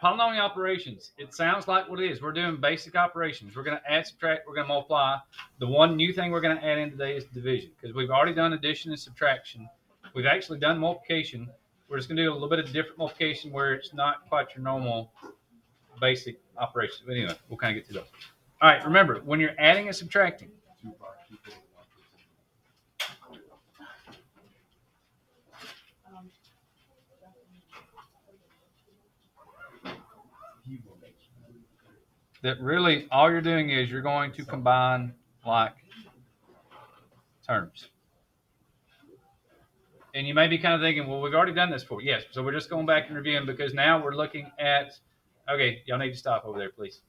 right, polynomial operations. It sounds like what it is. We're doing basic operations. We're going to add, subtract, we're going to multiply. The one new thing we're going to add in today is division, because we've already done addition and subtraction. We've actually done multiplication. We're just going to do a little bit of different multiplication where it's not quite your normal basic operations. But anyway, we'll kind of get to those. All right, remember, when you're adding and subtracting, that really all you're doing is you're going to combine like terms. And you may be kind of thinking, well, we've already done this before. Yes, so we're just going back and reviewing because now we're looking at, okay, y'all need to stop over there, please.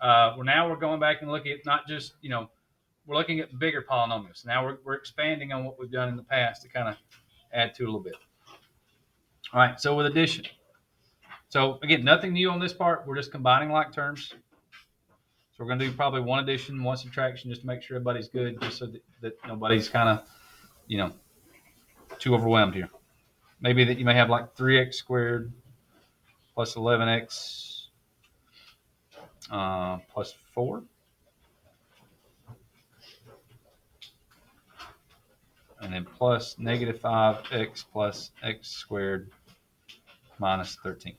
We're going back and looking at not just, we're looking at bigger polynomials. Now we're expanding on what we've done in the past to kind of add to it a little bit. All right, so with addition. So again, nothing new on this part. We're just combining like terms. So we're going to do probably one addition, one subtraction, just to make sure everybody's good, just so that nobody's kind of, too overwhelmed here. Maybe that you may have like 3x squared plus 11x plus 4. And then plus negative 5x plus x squared minus 13.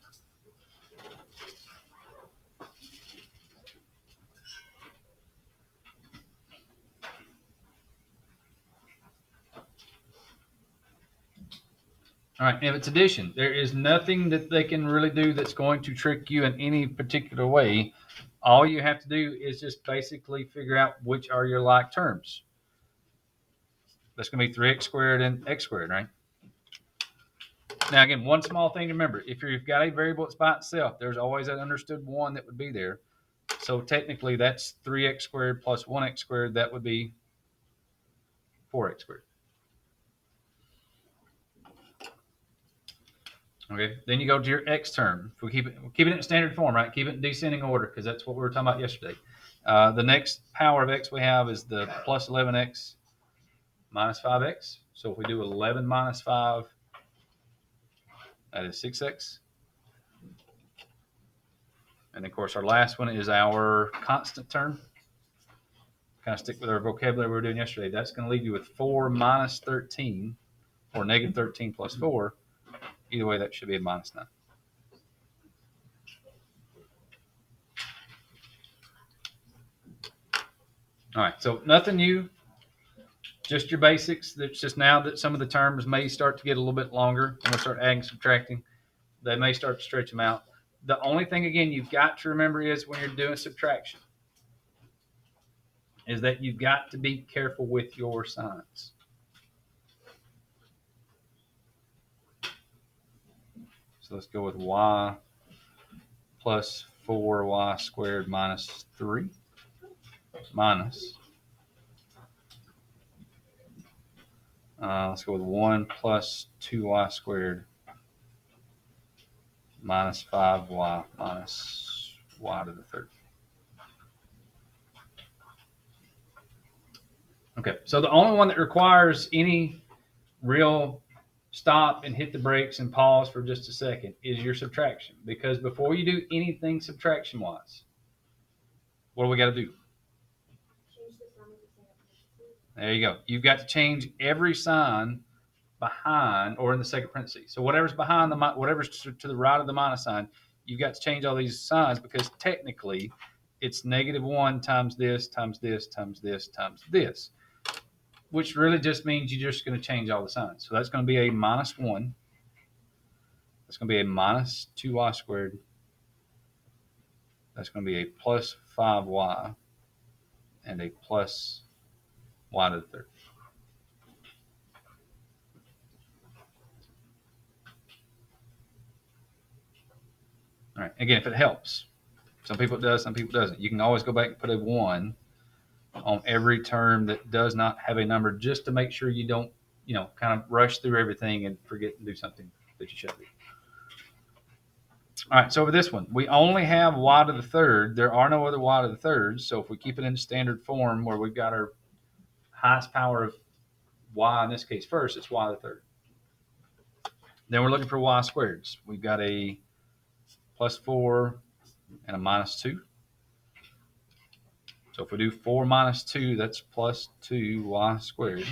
All right, if it's addition, there is nothing that they can really do that's going to trick you in any particular way. All you have to do is just basically figure out which are your like terms. That's going to be 3x squared and x squared, right? Now, again, one small thing to remember. If you've got a variable that's by itself, there's always an understood 1 that would be there. So technically, that's 3x squared plus 1x squared. That would be 4x squared. Okay, then you go to your x term. If we keep it in standard form, right? Keep it in descending order because that's what we were talking about yesterday. The next power of x we have is the plus 11x minus 5x. So if we do 11 minus 5, that is 6x. And of course, our last one is our constant term. Kind of stick with our vocabulary we were doing yesterday. That's going to leave you with 4 minus 13, or negative 13 plus 4. Either way, that should be a minus 9. All right, so nothing new, just your basics. It's just now that some of the terms may start to get a little bit longer, and we'll start adding, subtracting. They may start to stretch them out. The only thing, again, you've got to remember is when you're doing subtraction, is that you've got to be careful with your signs. So let's go with y plus 4y squared minus 3 minus. Let's go with 1 plus 2y squared minus 5y minus y to the third. Okay, so the only one that requires any real stop and hit the brakes and pause for just a second is your subtraction. Because before you do anything subtraction-wise, what do we got to do? There you go. You've got to change every sign behind or in the second parenthesis. So whatever's behind whatever's to the right of the minus sign, you've got to change all these signs because technically it's -1 times this times this times this times this, which really just means you're just going to change all the signs. So that's going to be a -1. That's going to be a minus 2y squared. That's going to be a plus 5y and a plus y to the third. All right. Again, if it helps, some people it does, some people it doesn't. You can always go back and put a 1 on every term that does not have a number, just to make sure you don't, kind of rush through everything and forget to do something that you should do. All right. So for this one, we only have y to the third. There are no other y to the third. So if we keep it in standard form, where we've got our highest power of y in this case first, it's y to the third. Then we're looking for y squareds. We've got a plus 4, and a minus 2. So if we do 4 minus 2, that's plus 2y squared.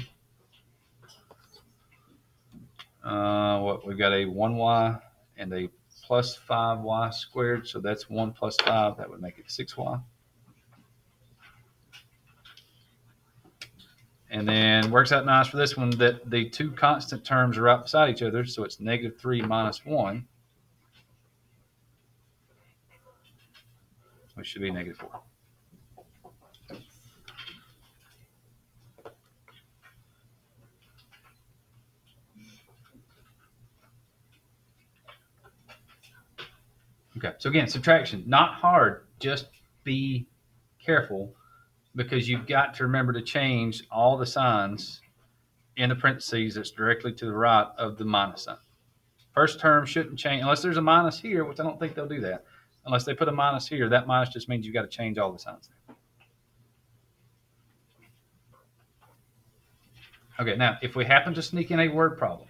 What we've got a 1y and a plus 5y squared, so that's 1 plus 5. That would make it 6y. And then works out nice for this one that the two constant terms are right beside each other, so it's negative 3 minus 1, which should be negative 4. Okay, so again, subtraction, not hard, just be careful because you've got to remember to change all the signs in the parentheses that's directly to the right of the minus sign. First term shouldn't change unless there's a minus here, which I don't think they'll do that. Unless they put a minus here, that minus just means you've got to change all the signs there. Okay, now if we happen to sneak in a word problem,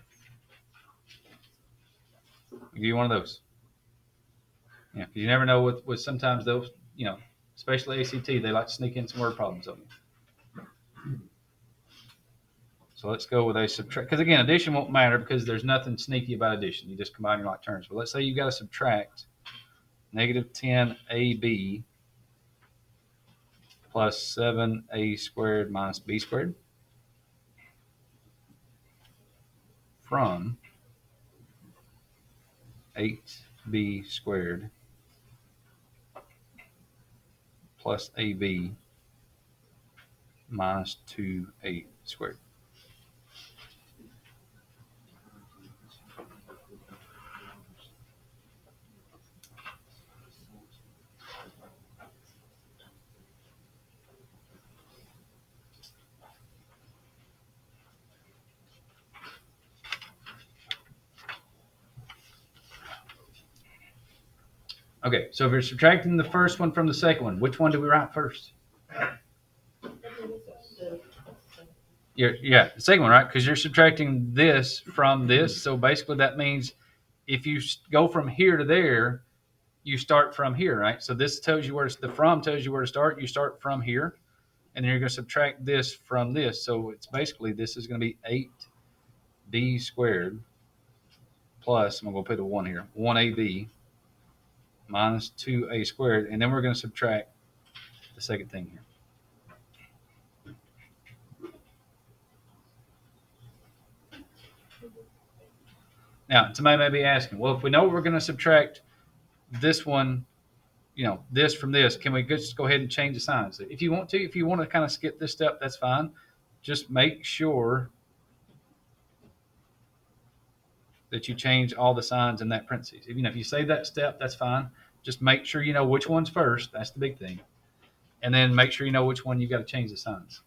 I'll give you one of those. Yeah, because you never know with sometimes those, especially ACT, they like to sneak in some word problems on you. So let's go with a subtract, because again, addition won't matter because there's nothing sneaky about addition. You just combine your like terms. But let's say you've got to subtract negative 10ab plus 7a squared minus b squared from 8b squared plus ab minus 2a squared. Okay, so if you're subtracting the first one from the second one, which one do we write first? Yeah, the second one, right? Because you're subtracting this from this. So basically that means if you go from here to there, you start from here, right? So this tells you the from tells you where to start. You start from here, and then you're going to subtract this from this. So it's basically this is going to be 8b squared plus, I'm going to put a 1 here, 1ab minus 2a squared, and then we're going to subtract the second thing here. Now, somebody may be asking, well, if we know we're going to subtract this one, this from this, can we just go ahead and change the signs? If you want to kind of skip this step, that's fine. Just make sure that you change all the signs in that parentheses. If you save that step, that's fine. Just make sure you know which one's first. That's the big thing. And then make sure you know which one you got to change the signs.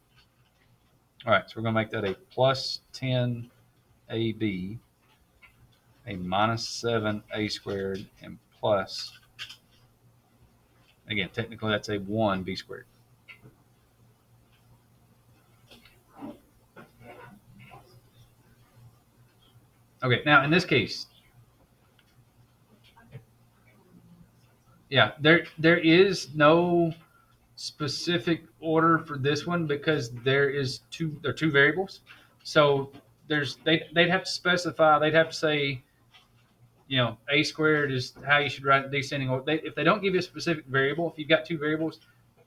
All right, so we're going to make that a plus 10ab, a minus 7a squared, and plus, again, technically that's a 1b squared. Okay, now in this case, yeah, there is no specific order for this one because there are two variables. So they'd have to specify, they'd have to say, a squared is how you should write it descending order. If they don't give you a specific variable, if you've got two variables,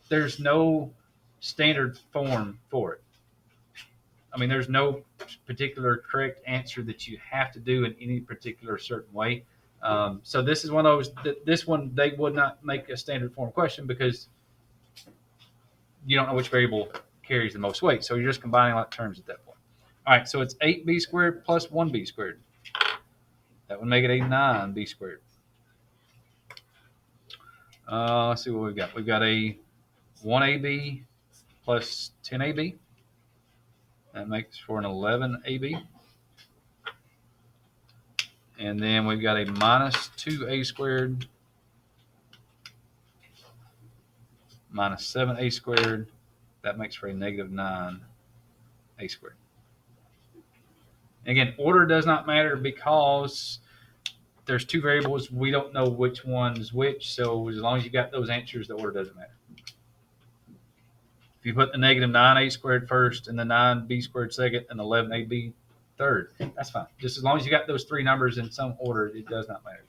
there's no standard form for it. I mean, there's no particular correct answer that you have to do in any particular certain way. So this is one of those, this one, they would not make a standard form question because you don't know which variable carries the most weight. So you're just combining like terms at that point. All right, so it's 8b squared plus 1b squared. That would make it a 9b squared. Let's see what we've got. We've got a 1ab plus 10ab. That makes for an 11ab. And then we've got a minus 2a squared minus 7a squared. That makes for a negative 9a squared. Again, order does not matter because there's two variables. We don't know which one's which. So as long as you got those answers, the order doesn't matter. If you put the negative 9a squared first and the 9b squared second and 11ab third, that's fine. Just as long as you got those three numbers in some order, it does not matter.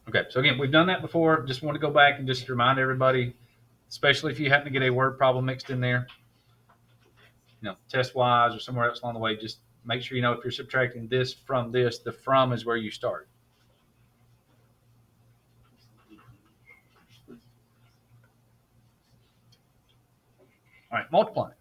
Okay, so again, we've done that before. Just want to go back and just remind everybody, especially if you happen to get a word problem mixed in there, test-wise or somewhere else along the way, just make sure you know if you're subtracting this from this, the from is where you start. All right, multiplying.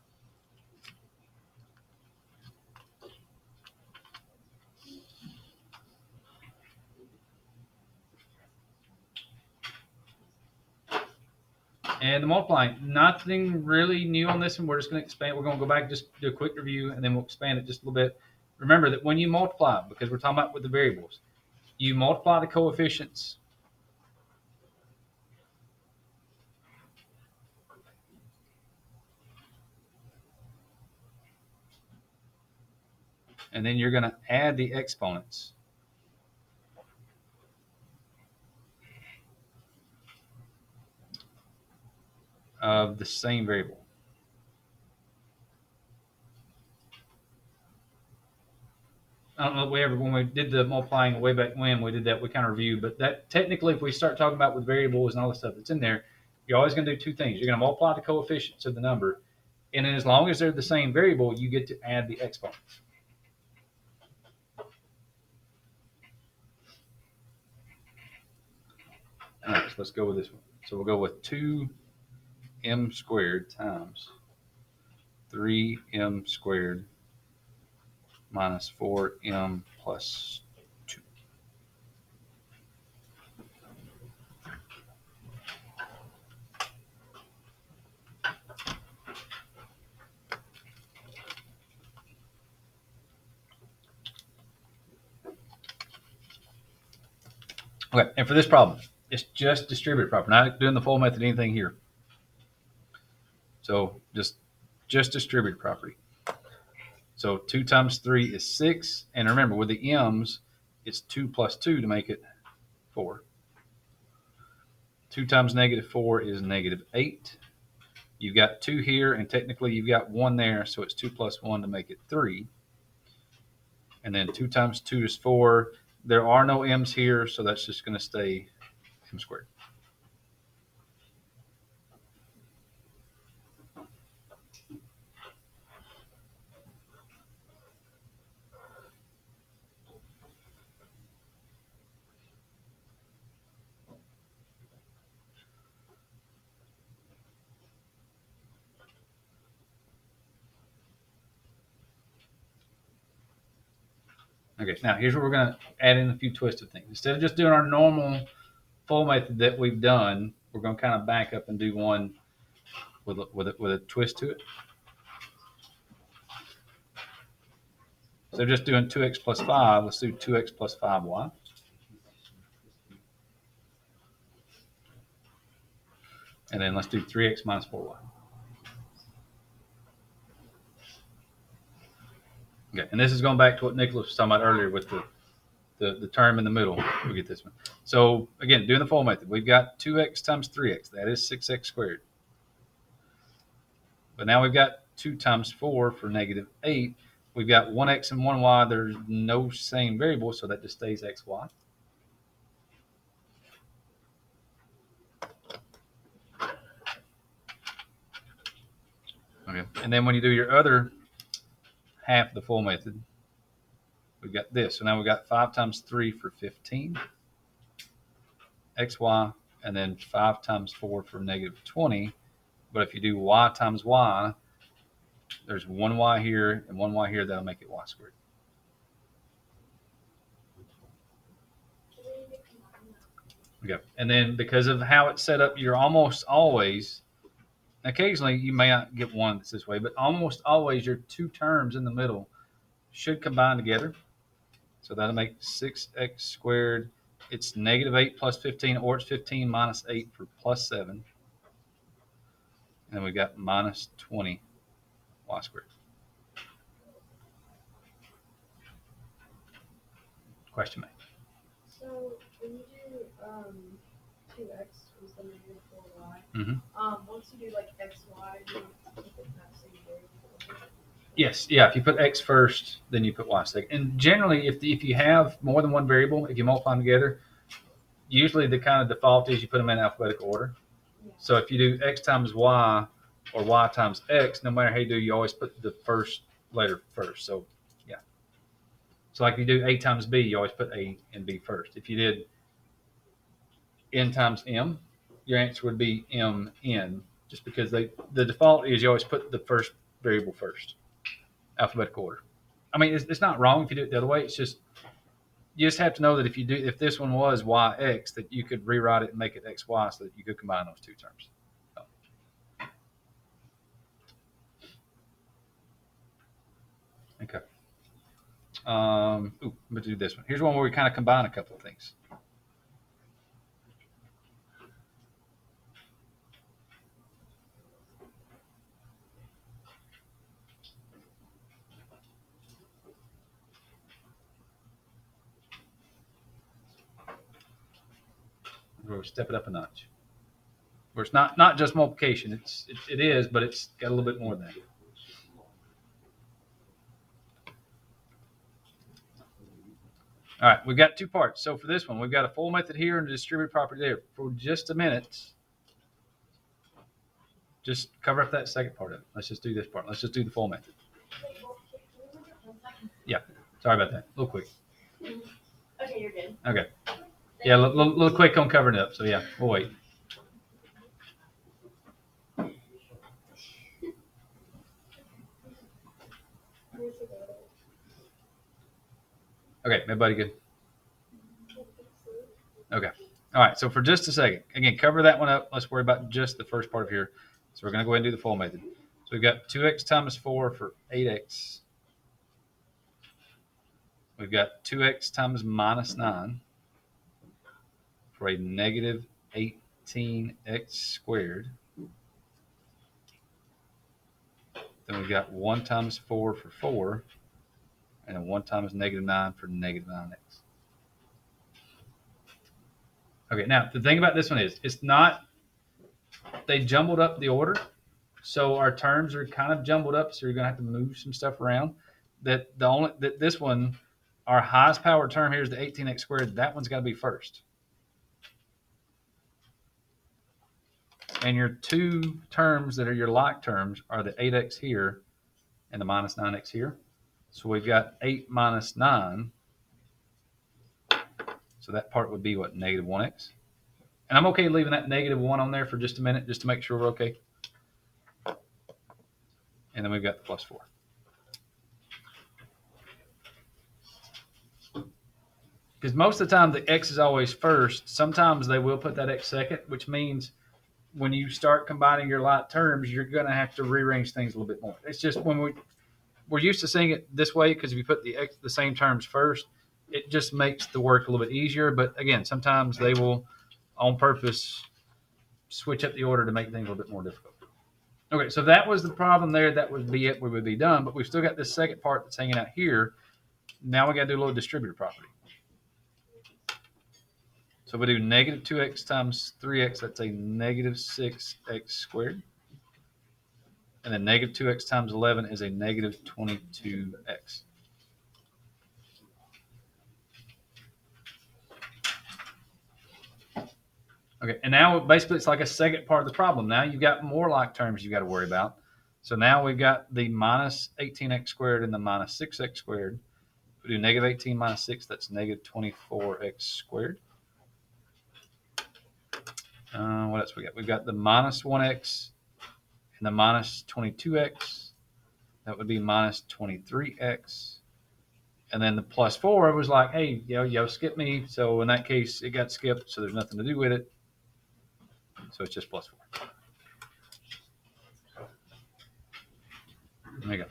And the multiplying, nothing really new on this one. We're just going to expand. We're going to go back, just do a quick review, and then we'll expand it just a little bit. Remember that when you multiply, because we're talking about with the variables, you multiply the coefficients. And then you're going to add the exponents. Of the same variable. I don't know if when we did the multiplying way back when we did that, we kind of reviewed, but that technically, if we start talking about with variables and all the stuff that's in there, you're always going to do two things. You're going to multiply the coefficients of the number, and then as long as they're the same variable, you get to add the exponents. All right, so let's go with this one. So we'll go with 2m squared times 3m squared minus 4m plus 2. Okay, and for this problem, it's just distributed property, not doing the full method, anything here. So just distributed property. So 2 times 3 is 6. And remember, with the m's, it's 2 plus 2 to make it 4. 2 times negative 4 is negative 8. You've got 2 here, and technically you've got 1 there, so it's 2 plus 1 to make it 3. And then 2 times 2 is 4. There are no m's here, so that's just going to stay m squared. Okay, now here's where we're going to add in a few twisted things. Instead of just doing our normal full method that we've done, we're going to kind of back up and do one with a twist to it. So just doing 2x plus 5, let's do 2x plus 5y. And then let's do 3x minus 4y. Okay, and this is going back to what Nicholas was talking about earlier with the term in the middle. We'll get this one. So again, doing the full method, we've got 2x times 3x. That is 6x squared. But now we've got 2 times 4 for negative 8. We've got 1x and 1y. There's no same variable, so that just stays xy. Okay, and then when you do your other half of the full method, we've got this. So now we've got 5 times 3 for 15, xy, and then 5 times 4 for negative 20. But if you do y times y, there's 1y here and 1y here. That'll make it y squared. Okay, and then because of how it's set up, you're almost always, occasionally you may not get one that's this way, but almost always your two terms in the middle should combine together. So that'll make 6x squared. It's negative 8 plus 15, or it's 15 minus 8 for plus 7. And then we got minus 20 y squared. Question me. So when you do 2x was the negative 4y, Mm-hmm. Once you do like xy, you keep it in that same variable. Yes, yeah. If you put x first, then you put y second. And generally, if you have more than one variable, if you multiply them together, usually the kind of default is you put them in alphabetical order. Yeah. So if you do x times y or y times x, no matter how you do, you always put the first letter first. So yeah. So like if you do a times b, you always put a and b first. If you did n times m, your answer would be m n, just because the default is you always put the first variable first, alphabetical order. I mean, it's not wrong if you do it the other way. It's just you just have to know that if this one was yx, that you could rewrite it and make it xy, so that you could combine those two terms. So. Okay. I'm gonna do this one. Here's one where we kind of combine a couple of things. We'll step it up a notch. Where it's not just multiplication. It is, but it's got a little bit more than that. All right, we've got two parts. So for this one, we've got a full method here and a distributed property there. For just a minute, just cover up that second part of it. Let's just do this part. Let's just do the full method. Yeah, sorry about that. A little quick. Okay, you're good. Okay. Yeah, a little quick on covering it up. So yeah, we'll wait. Okay, everybody good? Okay. All right, so for just a second, again, cover that one up. Let's worry about just the first part of here. So we're going to go ahead and do the full method. So we've got 2x times 4 for 8x. We've got 2x times minus 9 for a negative 18x squared. Then we've got 1 times 4 for 4, and then 1 times negative 9 for negative 9x. Okay, now the thing about this one is it's not, they jumbled up the order. So our terms are kind of jumbled up. So you're going to have to move some stuff around. This one, our highest power term here is the 18x squared. That one's got to be first. And your two terms that are your like terms are the 8x here and the minus 9x here. So we've got 8 minus 9. So that part would be what, negative 1x. And I'm okay leaving that negative 1 on there for just a minute, just to make sure we're okay. And then we've got the plus 4. Because most of the time the x is always first. Sometimes they will put that x second, which means when you start combining your like terms, you're going to have to rearrange things a little bit more. It's just when we're used to seeing it this way, because if you put the same terms first, it just makes the work a little bit easier. But again, sometimes they will, on purpose, switch up the order to make things a little bit more difficult. Okay, so that was the problem there. That would be it. We would be done. But we've still got this second part that's hanging out here. Now we got to do a little distributive property. So we do negative 2x times 3x. That's a negative 6x squared. And then negative 2x times 11 is a negative 22x. Okay, and now basically it's like a second part of the problem. Now you've got more like terms you've got to worry about. So now we've got the minus 18x squared and the minus 6x squared. We do negative 18 minus 6, that's negative 24x squared. What else we got? We've got the minus 1x and the minus 22x. That would be minus 23x. And then the plus 4 was like, hey, yo, skip me. So in that case, it got skipped, so there's nothing to do with it. So it's just plus 4. There you go.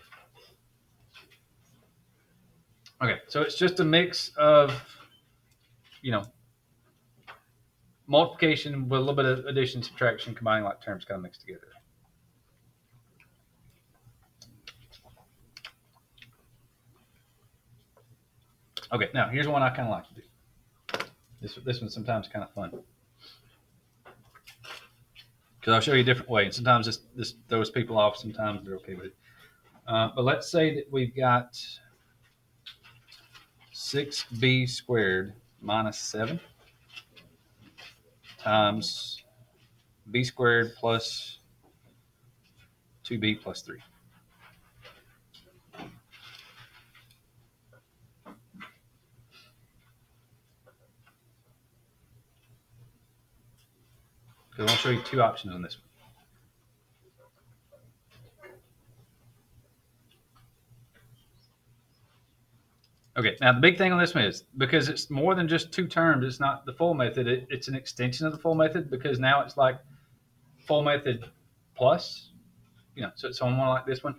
Okay, so it's just a mix of, multiplication with a little bit of addition, subtraction, combining like terms kind of mixed together. Okay, now here's one I kind of like to do. This one's sometimes kind of fun because I'll show you a different way. And sometimes this throws people off. Sometimes they're okay with it. But let's say that we've got 6b squared minus 7 times b squared plus 2b plus 3. Because I'll show you two options on this one. Okay, now the big thing on this one is because it's more than just two terms, it's not the full method, it's an extension of the full method because now it's like full method plus, so it's on one like this one.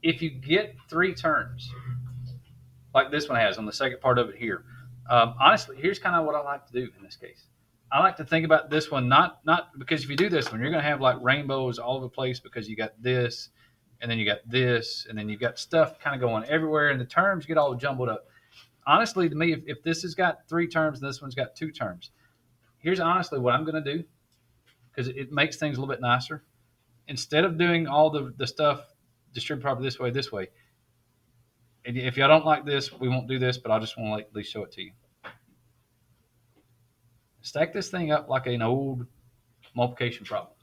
If you get three terms, like this one has on the second part of it here, honestly, here's kind of what I like to do in this case. I like to think about this one, not because if you do this one, you're going to have like rainbows all over the place because you got this, and then you got this, and then you've got stuff kind of going everywhere, and the terms get all jumbled up. Honestly, to me, if this has got three terms and this one's got two terms, here's honestly what I'm going to do because it makes things a little bit nicer. Instead of doing all the stuff distributed properly this way, and if y'all don't like this, we won't do this, but I just want to at least show it to you. Stack this thing up like an old multiplication problem.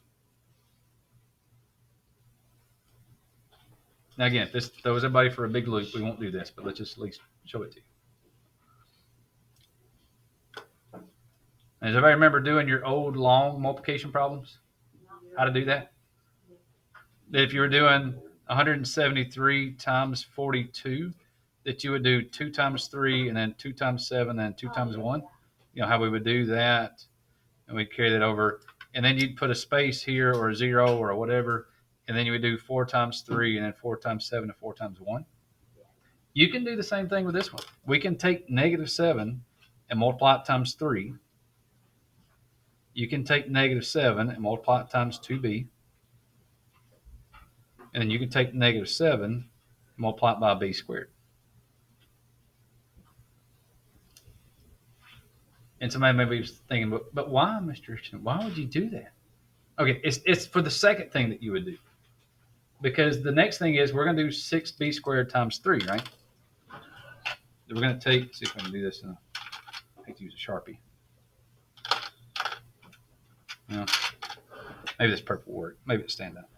Now again, if this throws everybody for a big loop, we won't do this, but let's just at least show it to you. And does everybody remember doing your old long multiplication problems? How to do that? If you were doing 173 times 42, that you would do 2 times 3 and then 2 times 7 and 2 times 1. How we would do that, and we'd carry that over. And then you'd put a space here or a 0 or whatever, and then you would do 4 times 3 and then 4 times 7 and 4 times 1. You can do the same thing with this one. We can take negative 7 and multiply it times 3. You can take negative 7 and multiply it times 2b. And then you can take negative 7 and multiply it by b squared. And somebody may be thinking, but why, Mr. Richardson? Why would you do that? Okay, it's for the second thing that you would do. Because the next thing is we're going to do 6b squared times 3, right? We're going to take, see if I can do this. I hate to use a Sharpie. Maybe this purple will work. Maybe it stand out.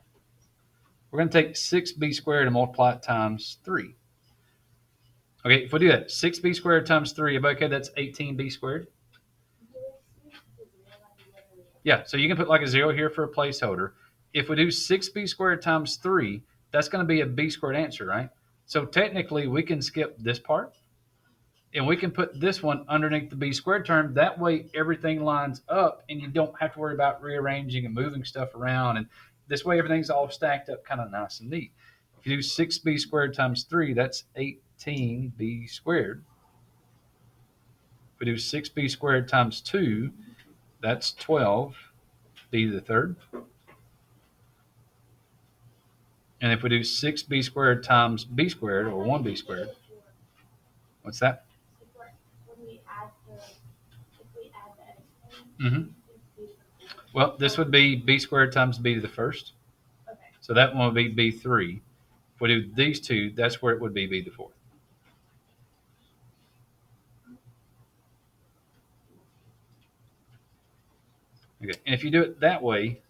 We're going to take 6b squared and multiply it times 3. Okay, if we do that, 6b squared times 3, okay, that's 18b squared. Yeah, so you can put like a 0 here for a placeholder. If we do 6b squared times 3, that's going to be a b squared answer, right? So technically, we can skip this part, and we can put this one underneath the b squared term. That way, everything lines up, and you don't have to worry about rearranging and moving stuff around. And this way, everything's all stacked up kind of nice and neat. If you do 6b squared times 3, that's 18b squared. If we do 6b squared times 2, that's 12b to the third. And if we do 6b squared times b squared, or 1b squared, what's that? Well, this would be b squared times b to the first. So that one would be b3. If we do these two, that's where it would be b to the fourth. Okay, and if you do it that way,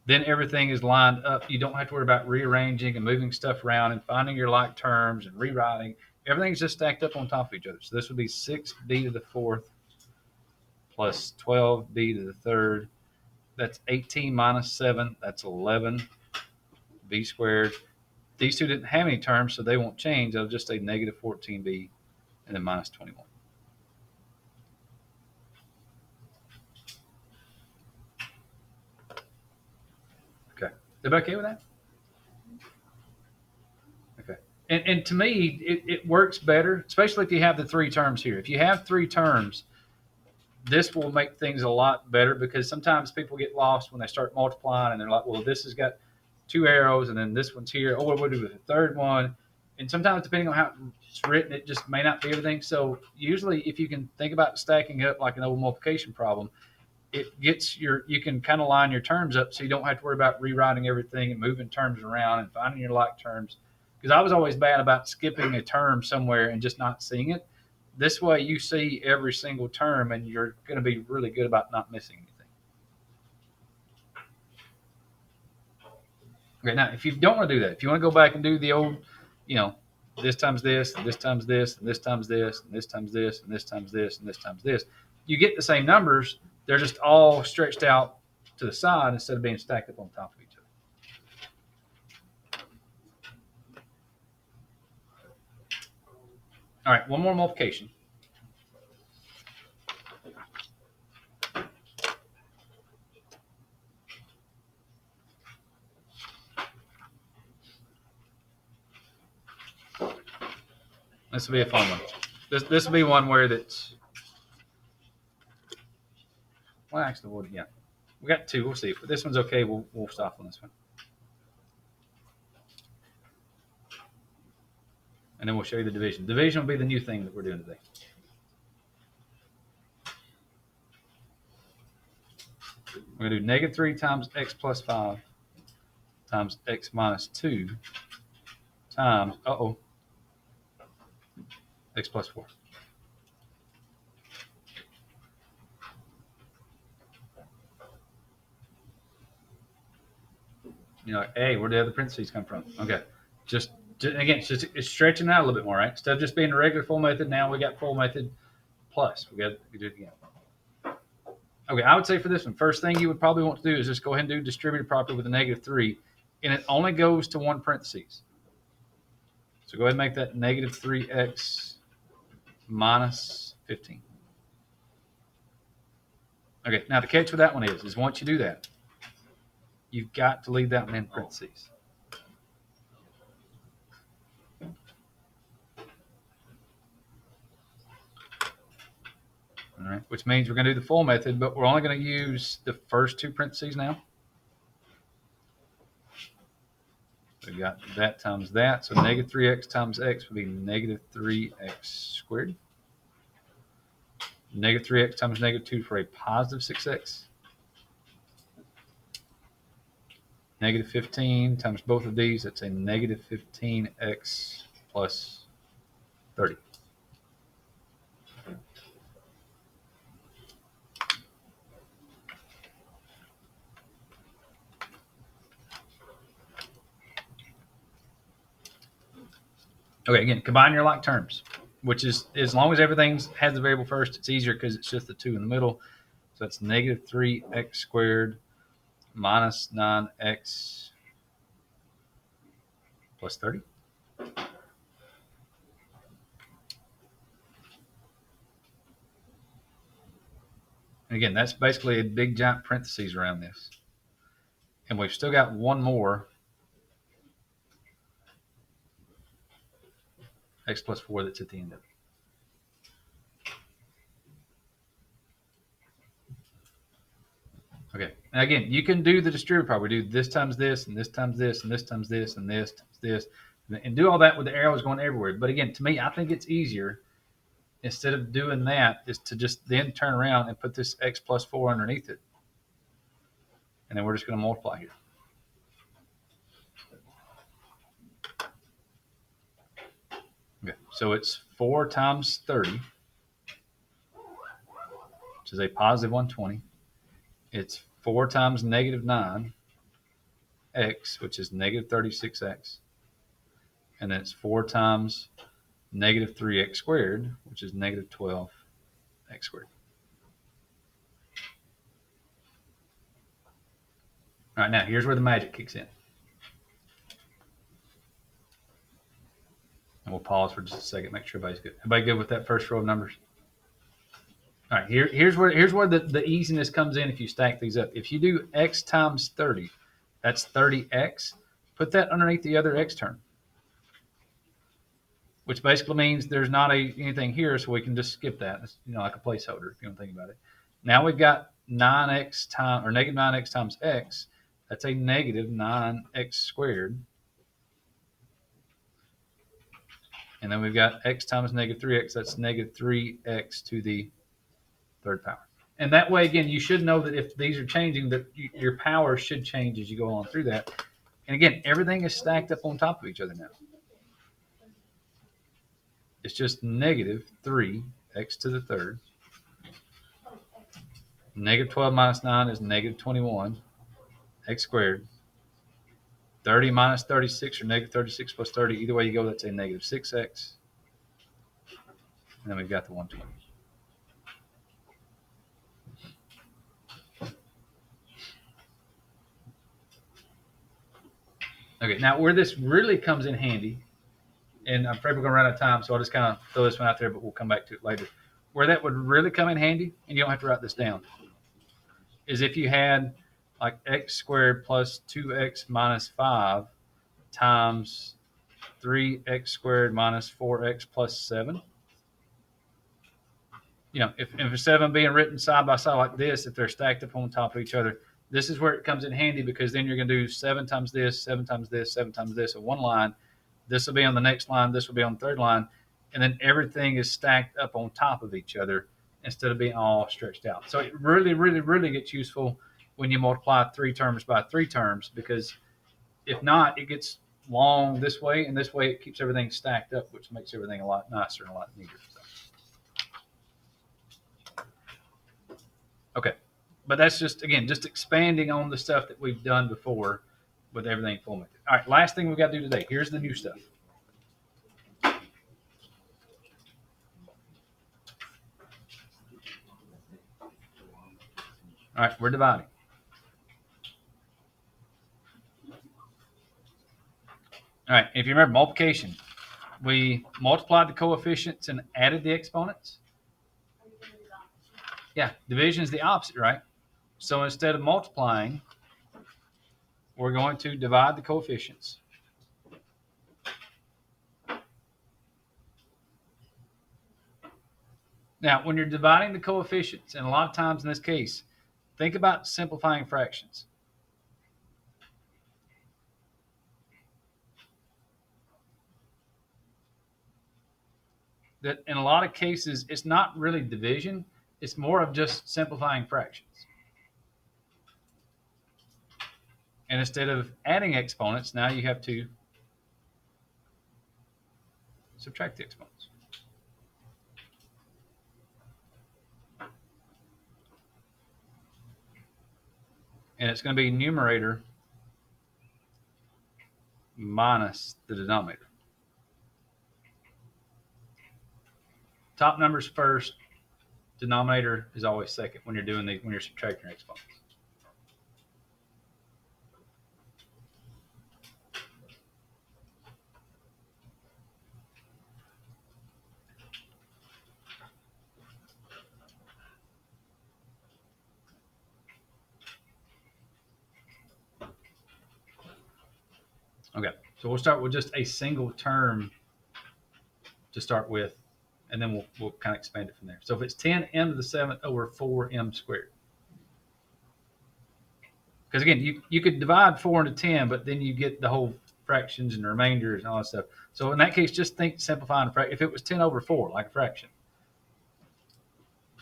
then everything is lined up. You don't have to worry about rearranging and moving stuff around and finding your like terms and rewriting. Everything's just stacked up on top of each other. So this would be 6b to the fourth plus 12b to the third. That's 18 minus 7. That's 11b squared. These two didn't have any terms, so they won't change. They'll just say negative 14b and then minus 21. Okay. Everybody okay with that? Okay. And to me, it works better, especially if you have the three terms here. If you have three terms, this will make things a lot better because sometimes people get lost when they start multiplying and they're like, well, this has got two arrows and then this one's here. Oh, what do we do with the third one? And sometimes depending on how it's written, it just may not be everything. So usually if you can think about stacking up like an old multiplication problem, it gets you can kind of line your terms up so you don't have to worry about rewriting everything and moving terms around and finding your like terms. Because I was always bad about skipping a term somewhere and just not seeing it. This way you see every single term and you're going to be really good about not missing anything. Okay, now if you don't want to do that, if you want to go back and do the old, you know, this times this, and this times this, and this times this, and this times this, and this times this, and this times this, you get the same numbers. They're just all stretched out to the side instead of being stacked up on top of each other. All right, one more multiplication. This will be a fun one. This will be one where that's, well, actually, yeah, we got two. We'll see. If this one's okay, we'll stop on this one, and then we'll show you the division. Division will be the new thing that we're doing today. We're going to do negative 3 times x plus 5 times x minus 2 times, x plus 4. You're like, hey, where did the other parentheses come from? Okay. Just again, it's stretching out a little bit more, right? Instead of just being a regular full method, now we got full method plus. We do it again. Okay, I would say for this one, first thing you would probably want to do is just go ahead and do distributive property with a negative 3, and it only goes to one parentheses. So go ahead and make that negative 3x minus 15. Okay, now the catch with that one is once you do that, you've got to leave that one in parentheses. All right, which means we're going to do the full method, but we're only going to use the first two parentheses now. We've got that times that, so negative 3x times x would be negative 3x squared. Negative 3x times negative 2 for a positive 6x. Negative 15 times both of these, that's a negative 15x plus 30. Okay, again, combine your like terms, which is, as long as everything has the variable first, it's easier because it's just the 2 in the middle. So that's negative 3x squared minus 9x plus 30. And again, that's basically a big giant parentheses around this. And we've still got one more x plus 4 that's at the end of it. Okay, now again, you can do the distributive property. We do this times this, and this times this, and this times this, and this times this, and do all that with the arrows going everywhere. But again, to me, I think it's easier, instead of doing that, is to just then turn around and put this x plus 4 underneath it. And then we're just going to multiply here. Okay, so it's 4 times 30, which is a positive 120. It's 4 times negative 9x, which is negative 36x. And then it's 4 times negative 3x squared, which is negative 12x squared. All right, now here's where the magic kicks in. And we'll pause for just a second, make sure everybody's good. Everybody good with that first row of numbers? All right, here's where the easiness comes in if you stack these up. If you do x times 30, that's 30x. Put that underneath the other x term, which basically means there's not anything here, so we can just skip that. It's, like a placeholder if you don't think about it. Now we've got 9x times, or negative 9x times x. That's a negative 9x squared. And then we've got x times negative 3x. That's negative 3x to the third power. And that way, again, you should know that if these are changing, that your power should change as you go on through that. And again, everything is stacked up on top of each other now. It's just negative 3x to the third. Negative 12 minus 9 is negative 21, x squared. 30 minus 36 or negative 36 plus 30. Either way you go, that's a negative 6x. And then we've got the 120. Okay, now where this really comes in handy, and I'm afraid we're going to run out of time, so I'll just kind of throw this one out there, but we'll come back to it later. Where that would really come in handy, and you don't have to write this down, is if you had like x squared plus 2x minus 5 times 3x squared minus 4x plus 7. You know, if instead of them being written side by side like this, if they're stacked up on top of each other, this is where it comes in handy, because then you're going to do 7 times this, 7 times this, 7 times this in one line. This will be on the next line. This will be on the third line. And then everything is stacked up on top of each other instead of being all stretched out. So it really, really, really gets useful when you multiply 3 terms by 3 terms, because if not, it gets long this way, and this way it keeps everything stacked up, which makes everything a lot nicer and a lot neater. Okay, but that's just, again, just expanding on the stuff that we've done before with everything full method. All right, last thing we've got to do today. Here's the new stuff. All right, we're dividing. All right, if you remember multiplication, we multiplied the coefficients and added the exponents. Yeah, division is the opposite, right? So instead of multiplying, we're going to divide the coefficients. Now, when you're dividing the coefficients, and a lot of times in this case, think about simplifying fractions. That in a lot of cases, it's not really division, it's more of just simplifying fractions. And instead of adding exponents, now you have to subtract the exponents. And it's going to be numerator minus the denominator. Top numbers first, denominator is always second when you're doing when you're subtracting your exponents. Okay, so we'll start with just a single term to start with, and then we'll kind of expand it from there. So if it's 10m to the 7th over 4m squared. Because again, you could divide 4 into 10, but then you get the whole fractions and remainders and all that stuff. So in that case, just think simplifying a fraction. If it was 10 over 4, like a fraction,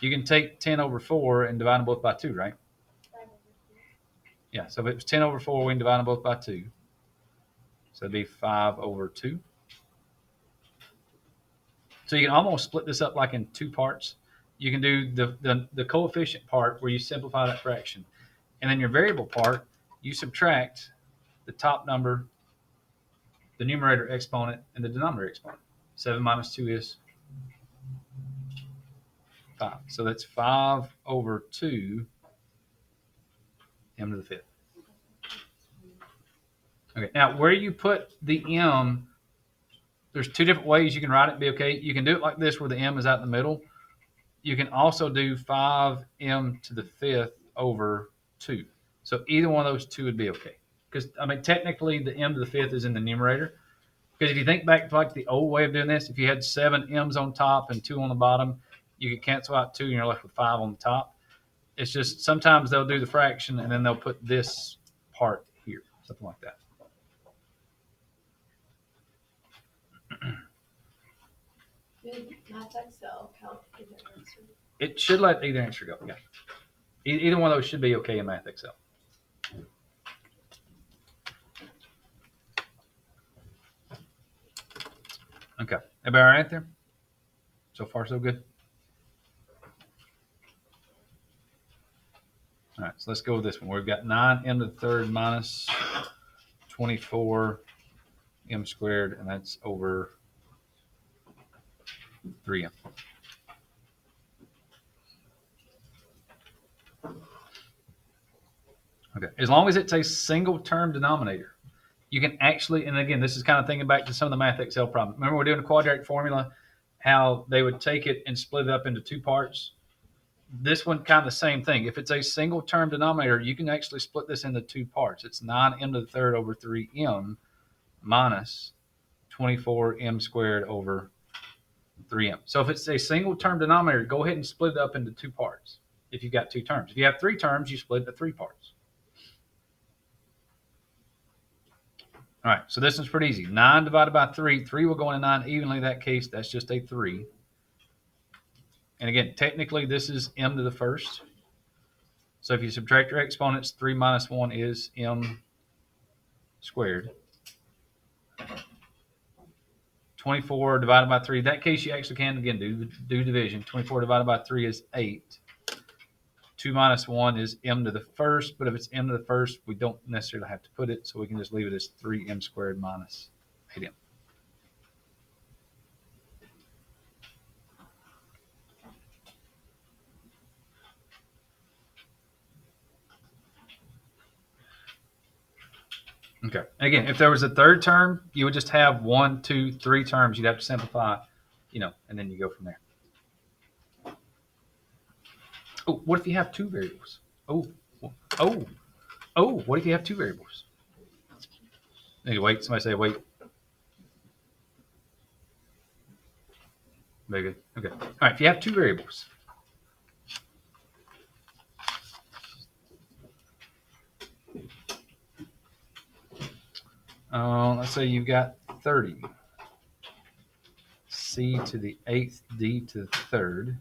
you can take 10 over 4 and divide them both by 2, right? Yeah, so if it was 10 over 4, we can divide them both by 2. So it'd be 5 over 2. So you can almost split this up like in 2 parts. You can do the coefficient part where you simplify that fraction. And then your variable part, you subtract the top number, the numerator exponent, and the denominator exponent. 7 minus 2 is 5. So that's 5 over 2 m to the 5th. Okay, now where you put the m, there's 2 different ways you can write it and be okay. You can do it like this where the m is out in the middle. You can also do 5m to the 5th over 2. So either one of those 2 would be okay. Because, I mean, technically the m to the 5th is in the numerator. Because if you think back to like the old way of doing this, if you had 7 m's on top and 2 on the bottom, you could cancel out 2 and you're left with 5 on the top. It's just sometimes they'll do the fraction and then they'll put this part here, something like that. Did Math Excel count either answer? It should let either answer go. Yeah. Either one of those should be okay in Math Excel. Okay. Everybody all right there? So far, so good? All right, so let's go with this one. We've got 9m to the third minus 24m squared, and that's over 3m. Okay, as long as it's a single term denominator, you can actually, and again, this is kind of thinking back to some of the Math Excel problems. Remember we're doing a quadratic formula, how they would take it and split it up into two parts? This one, kind of the same thing. If it's a single term denominator, you can actually split this into two parts. It's 9m to the third over 3m minus 24m squared over 3m. So if it's a single term denominator, go ahead and split it up into two parts if you've got two terms. If you have three terms, you split it into three parts. All right, so this one's pretty easy. 9 divided by 3. 3 will go into 9 evenly in that case. That's just a 3. And again, technically, this is m to the first. So if you subtract your exponents, 3 minus 1 is m squared. 24 divided by 3. In that case, you actually can, again, do division. 24 divided by 3 is 8. 2 minus 1 is m to the first, but if it's m to the first, we don't necessarily have to put it, so we can just leave it as 3m squared minus 8m. Okay. Again, if there was a third term, you would just have 1, 2, 3 terms. You'd have to simplify, and then you go from there. Oh, what if you have two variables? Oh, what if you have two variables? Hey, wait. Somebody say wait. Very good. Okay. All right. If you have two variables, let's say you've got 30 c to the 8th d to the 3rd.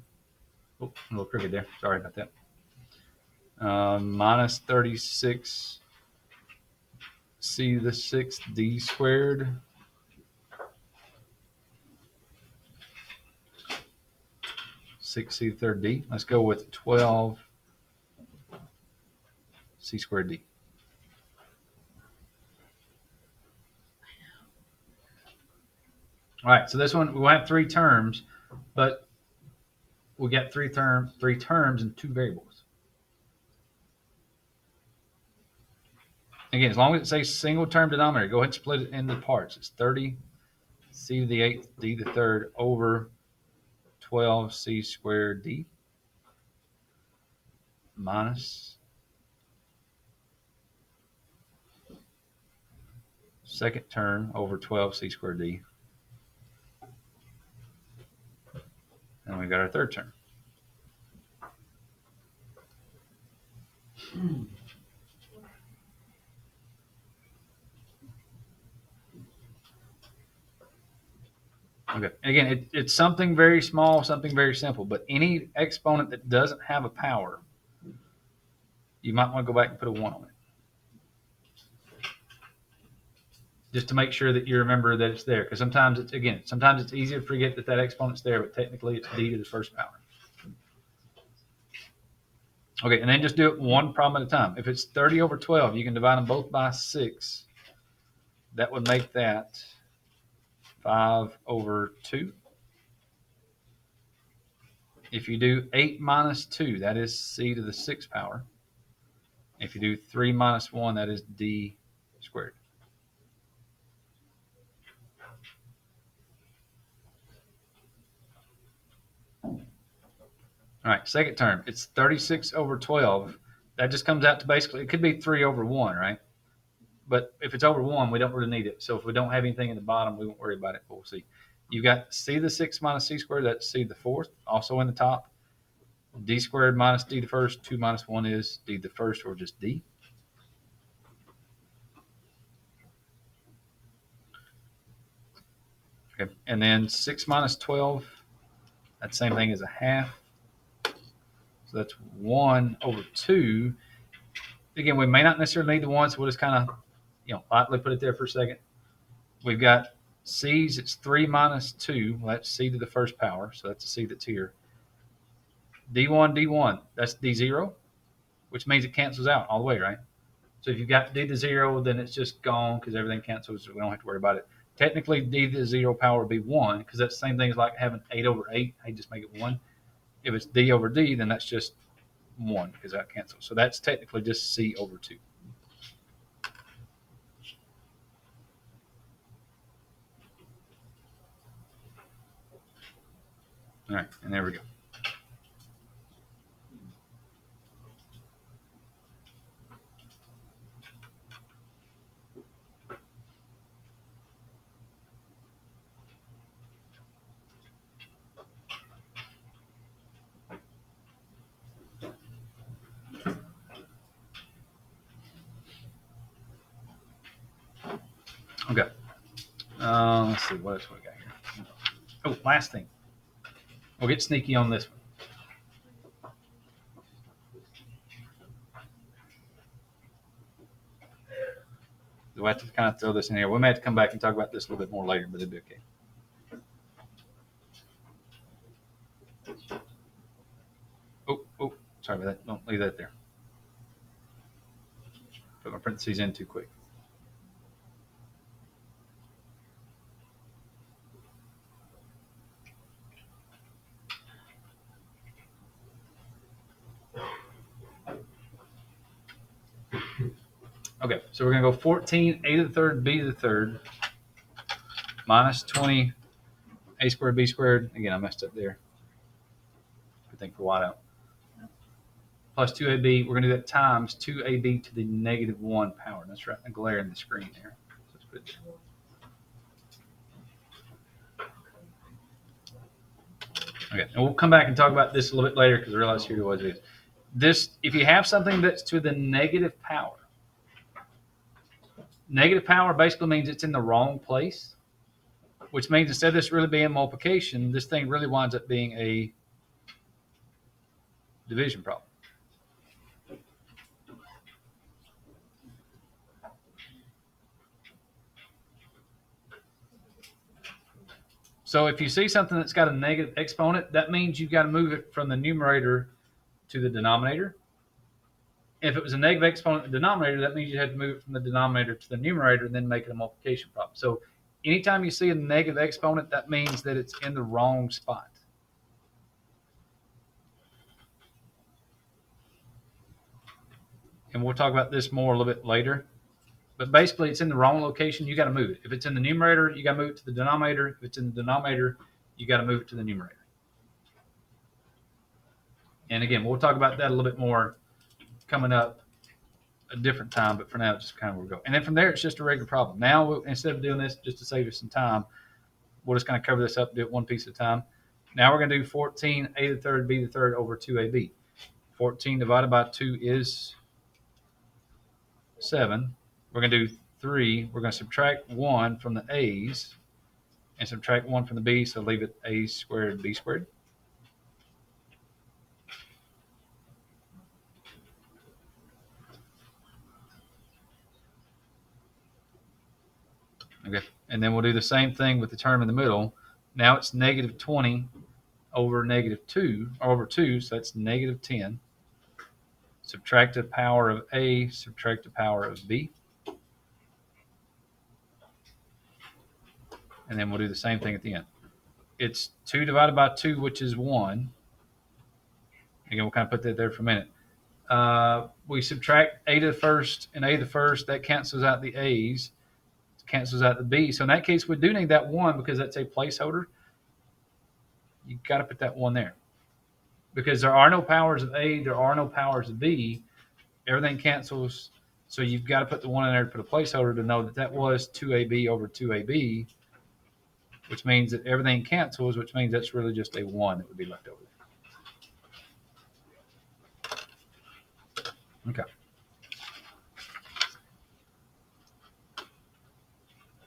Oh, a little crooked there. Sorry about that. Minus 36 c to the 6th d squared. Six c to the third d. Let's go with 12 c squared d. All right, so this one we'll have three terms, but we got three terms and two variables. Again, as long as it's a single term denominator, go ahead and split it into parts. It's 30 c to the 8th d to the 3rd over 12 c squared d minus second term over 12 c squared d. And we got our third term. Okay. Again, it's something very small, something very simple, but any exponent that doesn't have a power, you might want to go back and put a 1 on it. Just to make sure that you remember that it's there. Because sometimes it's easy to forget that exponent's there, but technically it's d to the first power. Okay, and then just do it one problem at a time. If it's 30 over 12, you can divide them both by 6. That would make that 5 over 2. If you do 8 minus 2, that is c to the 6th power. If you do 3 minus 1, that is d squared. All right, second term, it's 36 over 12. That just comes out to basically, it could be 3 over 1, right? But if it's over 1, we don't really need it. So if we don't have anything in the bottom, we won't worry about it, but we'll see. You've got c to the 6th minus c squared, that's c to the 4th, also in the top. D squared minus d to the first, 2 minus 1 is d to the first, or just d. Okay, and then 6 minus 12, that's the same thing as a half. So that's 1 over 2. Again, we may not necessarily need the 1, so we'll just kind of, lightly put it there for a second. We've got c's, it's 3 minus 2. Well, that's c to the first power, so that's a c that's here. d1, that's d0, which means it cancels out all the way, right? So if you've got d to 0, then it's just gone because everything cancels, so we don't have to worry about it. Technically, d to the 0 power would be 1 because that's the same thing as like having 8 over 8. I just make it 1. If it's d over d, then that's just 1 because that cancels. So that's technically just c over 2. All right, and there we go. Okay. Let's see, what else we got here? Oh, last thing. We'll get sneaky on this one. We'll have to kind of throw this in here. We may have to come back and talk about this a little bit more later, but it'll be okay. Oh, sorry about that. Don't leave that there. Put my parentheses in too quick. Okay, so we're going to go 14, a to the third, b to the third, minus 20, a squared, b squared. Again, I messed up there. Good thing for whiteout. Plus 2ab, we're going to do that times 2ab to the negative 1 power. That's right, a glare in the screen there. So let's put it there. Okay, and we'll come back and talk about this a little bit later because I realize here what it is. This, if you have something that's to the negative power basically means it's in the wrong place, which means instead of this really being multiplication, this thing really winds up being a division problem. So if you see something that's got a negative exponent, that means you've got to move it from the numerator to the denominator. If it was a negative exponent in the denominator, that means you had to move it from the denominator to the numerator and then make it a multiplication problem. So anytime you see a negative exponent, that means that it's in the wrong spot. And we'll talk about this more a little bit later. But basically, it's in the wrong location. You got to move it. If it's in the numerator, you got to move it to the denominator. If it's in the denominator, you got to move it to the numerator. And again, we'll talk about that a little bit more coming up a different time. But for now, it's just kind of where we go. And then from there, it's just a regular problem. Now, instead of doing this, just to save us some time, we'll just kind of cover this up, do it one piece at a time. Now we're going to do 14, a to the third, b to the third over 2ab. 14 divided by 2 is 7. We're going to do 3. We're going to subtract 1 from the a's and subtract 1 from the b's, so leave it a squared, b squared. Okay, and then we'll do the same thing with the term in the middle. Now it's negative 20 over negative 2, or over 2, so that's negative 10. Subtract the power of a, subtract the power of b. And then we'll do the same thing at the end. It's 2 divided by 2, which is 1. Again, we'll kind of put that there for a minute. We subtract a to the first and a to the first. That cancels out the a's, cancels out the b. So in that case, we do need that 1 because that's a placeholder. You got to put that 1 there. Because there are no powers of a, there are no powers of b. Everything cancels. So you've got to put the 1 in there to put a placeholder to know that that was 2ab over 2ab, which means that everything cancels, which means that's really just a 1 that would be left over there. Okay.